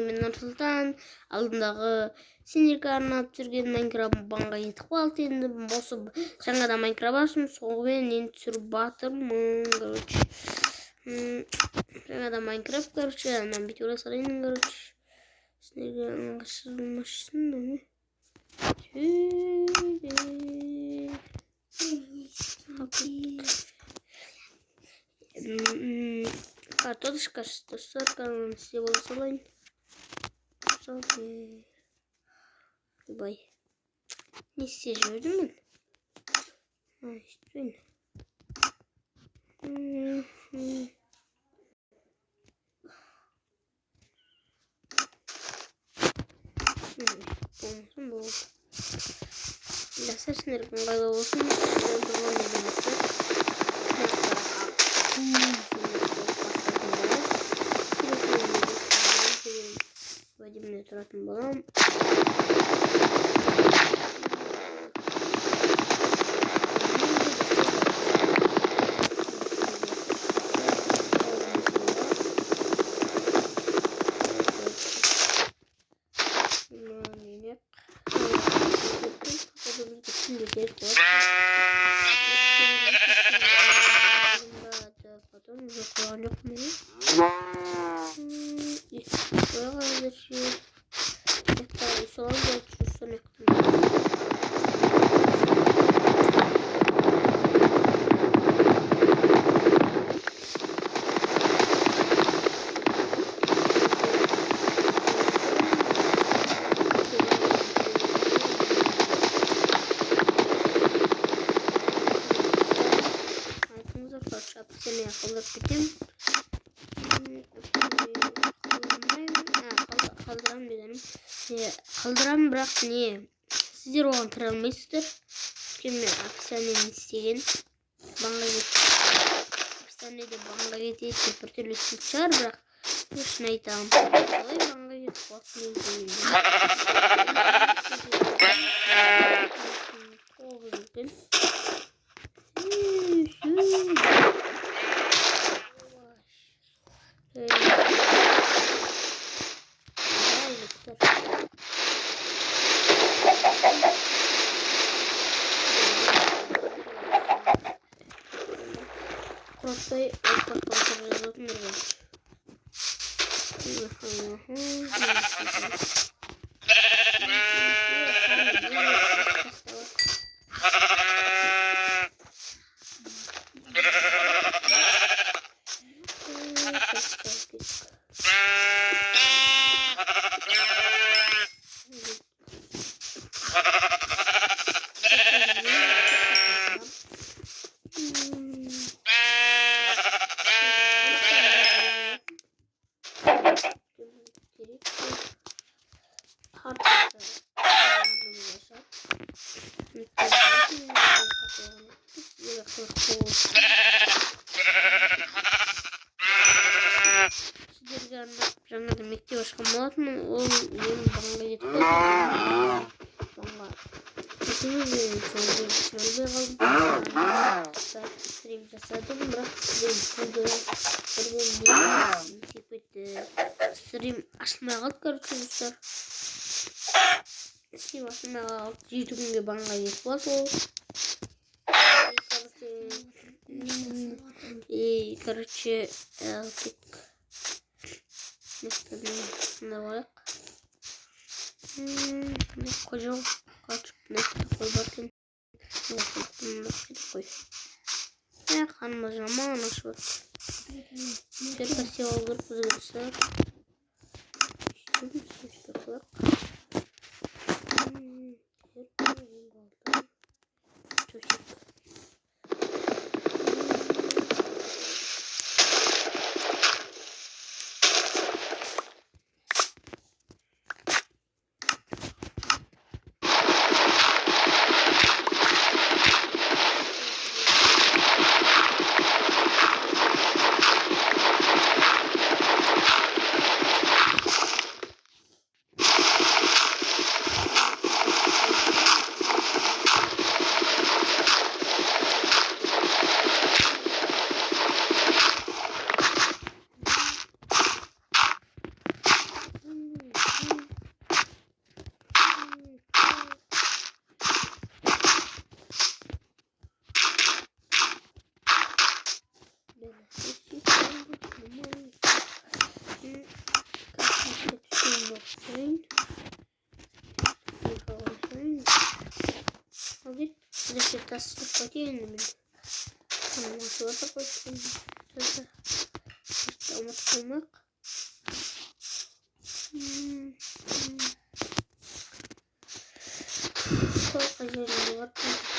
мен Нұрсұлтан. Алдындағы сендерге арнап жүрген Майнкрафт банға етіп қалды. Енді осы жаңадан Майнкрафт аштым. Соғымен енді түсіріп батырмын. Жаңадан Майнкрафт, анан видео салайын, сендерге ыңғайсызданмасын да. Картошка, достар, каналын сізде бола салайын. Бай. Не істеп жүрдім мен? Істейін. Болмасын болды. Ләсір сендердің қайда болсын. Вадимне тұратын болам. Қалдырам, бірақ не сіздер оған кіре алмайсыздар. Өйткені акционен істеген банға акционеде банға кетеді деп біртүрлі сөз шығар, бірақ шын айтамын. Қалай банға кетіп қалсын. Құрақтай ортақ қалтыр жазатын үрген. Жаңадан мектеп ашқан болатынмын, ол мен банға кетіп қалдым. Түсінбей қалдым. Стрим жасадым, бірақ стрим ашылмай қалды, достар. Стрим ашылмай қалды, 7 күнге банға кетіп қалды ол. Давай. Қожау қашып нәтті қой бартын. Қаныма жаман ашып бат. Серка сел алғыр бұзғырса. атасы тұрып кетейін мен. Осы отырып кетейін. Ұмыт қылмақ. Сол қажелі бар.